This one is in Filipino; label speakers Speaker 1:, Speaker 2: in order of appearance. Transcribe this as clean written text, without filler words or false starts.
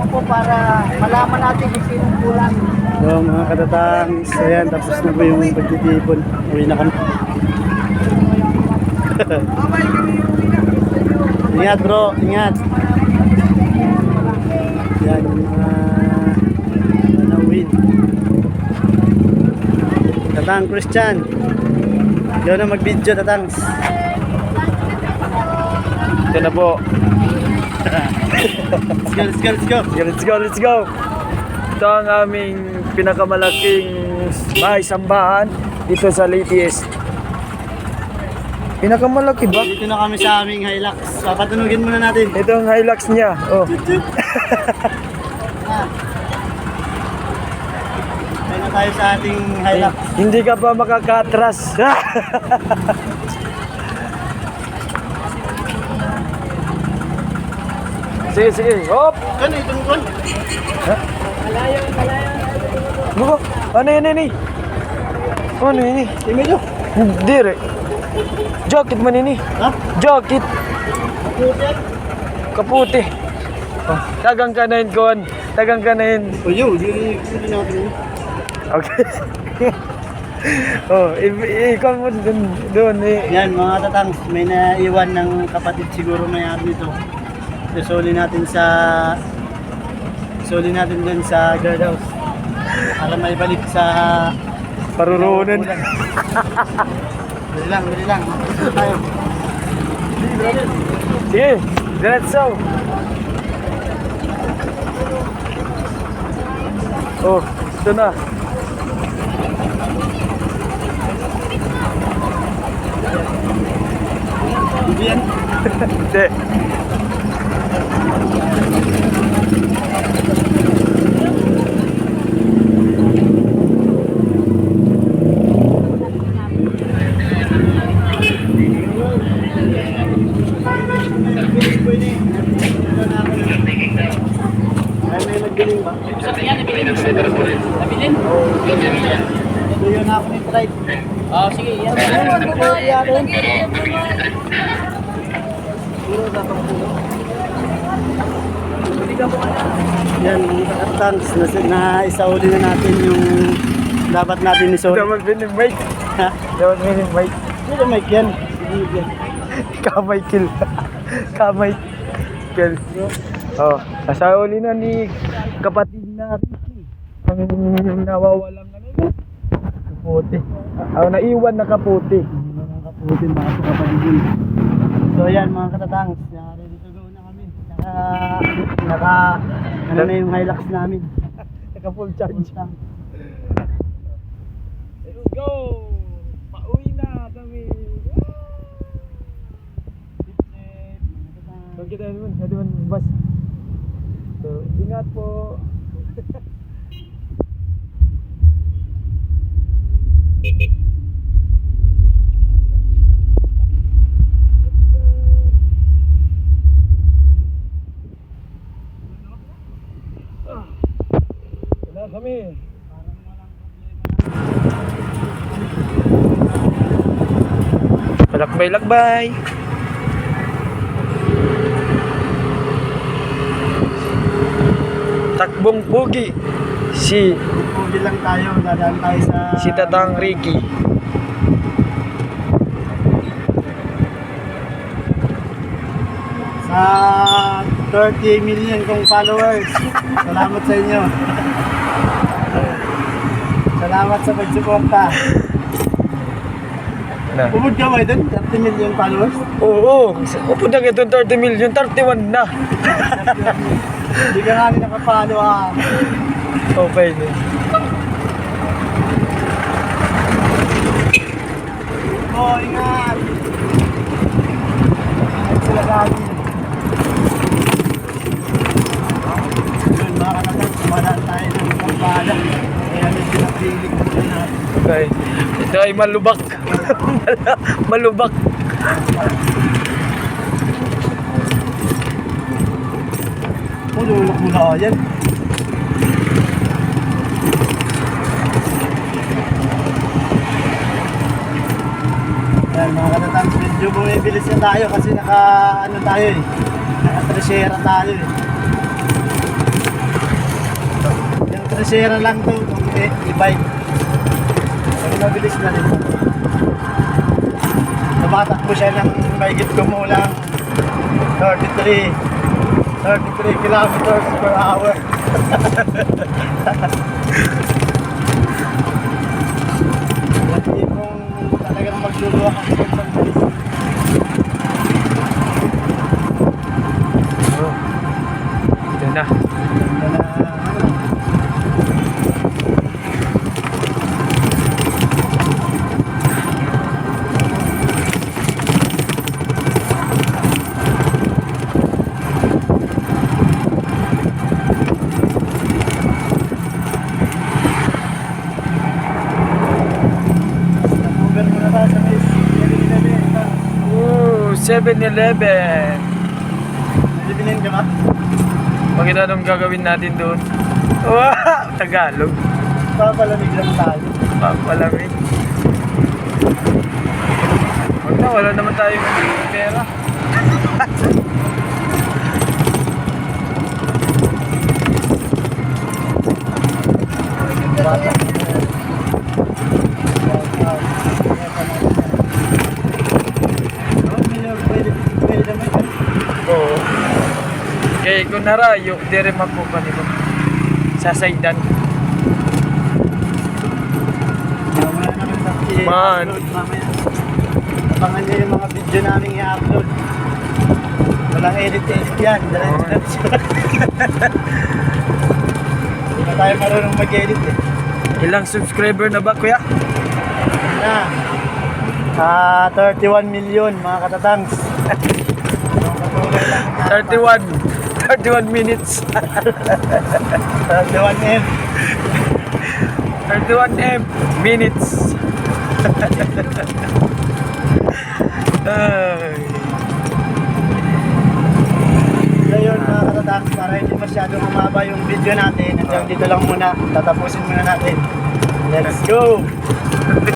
Speaker 1: mo po para malaman natin kung sinong kulang.
Speaker 2: So mga katatangs, ayan, tapos na po yung pagtitipon. Uwi na kami. Ingat bro, ingat. Yan yung mga panawin. Tatang Christian, ikaw na mag-video, Tatangs.
Speaker 3: Ito na po.
Speaker 2: Let's go, let's go, let's go.
Speaker 3: Let's go, let's go. Ito ang aming pinakamalaking bahay sambahan dito sa Leytes. Pinakamalaki ba?
Speaker 2: Dito na kami sa aming Hilux. Papatunugin muna natin.
Speaker 3: Ito ang Hilux niya. Oh.
Speaker 2: Tayo na tayo sa ating Hilux.
Speaker 3: Hindi ka pa makakatras. Sige, sige. Hop!
Speaker 2: Kan, itong kon.
Speaker 3: Ano ba? Ano yun, ini? Ano yun, ini?
Speaker 2: Imelo.
Speaker 3: Hindi, re. Jacket man ini.
Speaker 2: Ha?
Speaker 3: Jacket.
Speaker 2: Putet.
Speaker 3: Kaputi. Oh, tagang kanain kon. Tagang kanain.
Speaker 2: O yun, hindi natin.
Speaker 3: Okay. Oh, ikaw mo doon eh.
Speaker 2: Yan mga tatangs, may naiwan ng kapatid siguro may-ari nito. Isuli natin dun sa guardhouse para may balik sa
Speaker 3: Parurunan.
Speaker 2: Bili lang, bili lang. Bili tayo.
Speaker 3: Sige, diretso. Oh, ito na.
Speaker 2: Hindi yan.
Speaker 3: Hindi.
Speaker 2: Ay, may nagbiling ba?
Speaker 1: Nabilin?
Speaker 2: Bigyan na ako ni Pride.
Speaker 1: Oh, sige. Yan.
Speaker 2: Yan, mga tanks, na-isauli na natin yung dapat natin isuli.
Speaker 3: Dapat minimate.
Speaker 2: Ha?
Speaker 3: Dapat minimate.
Speaker 2: Hindi mic yan. Hindi yan.
Speaker 3: Kamay kill. Kamay kill. Oh, nasauli na ni kapatid na Ricky. Ang nawawalang ano yun? Kaputi. Naiwan na kaputi.
Speaker 2: Mga kaputin, baka sa kapatid yun. So yan mga katatangs, ready to go na kami. Ano na yung Hilux namin.
Speaker 3: Naka full charge.
Speaker 2: Full tank.
Speaker 3: Let's go! Pauwi na kami. So kita naman bus. So ingat po. Wala kami. Lakbay-lakbay. Takbong pugi.
Speaker 2: Pugi lang tayo, dadaan tayo sa...
Speaker 3: Si Tatang Ricky.
Speaker 2: Sa 30 million kong followers. Salamat sa inyo. Salamat sa pagsuporta.
Speaker 3: Na.
Speaker 2: Ubod ka ba doon? 30 million followers?
Speaker 3: Oo. Upo na ito 30 million, 31 na.
Speaker 2: Hindi ka nga rin nakapalo ah.
Speaker 3: Okay na.
Speaker 2: Oh, ingat! Ingat sila lagi. Yun, mga kanatang, sumadaan tayo ng pagpala. Kaya medyo napilig ko na.
Speaker 3: Okay. Ito ay malubak. Malubak.
Speaker 2: Lulok mo na yan. Yan mga kanatang, medyo bumibilis na tayo kasi naka ano tayo eh. Naka 3 tayo eh. Sierra lang to, kung e-bike. Pero mabilis na rin. Tumatakbo siya ng mahigit kumulang 33 kilometers per hour. Hindi kung talagang magluluwa ka sa pagbilis.
Speaker 3: Oh. Ito na.
Speaker 2: Napugan mo na tayo sa may 7-Eleven.
Speaker 3: Ooh, 7-Eleven.
Speaker 2: Nalibinin ka ba?
Speaker 3: Pakita anong gagawin natin doon. Wow! Tagalog.
Speaker 2: Papalamig lang tayo.
Speaker 3: Papalamig. Huwag na, wala naman tayong pera.
Speaker 2: Bata. Pwede naman.
Speaker 3: Oo. Kaya kung narayo, dire magpupan ito. Sa Saidan.
Speaker 2: Mamaya naman sa
Speaker 3: Man.
Speaker 2: i-upload mamaya. Abangan niyo yung mga video namin i-upload. Walang edit yan. Diretso. Hindi na tayo marunong mag-edit eh.
Speaker 3: Ilang subscriber na ba, kuya?
Speaker 2: Na. 31 million mga katatangs.
Speaker 3: 31 minutes.
Speaker 2: 31 M.
Speaker 3: 31 minutes. Ay.
Speaker 2: Ngayon mga katatangs, para hindi masyadong umaba yung video natin, hanggang dito lang muna. Tatapusin muna natin. Let's go!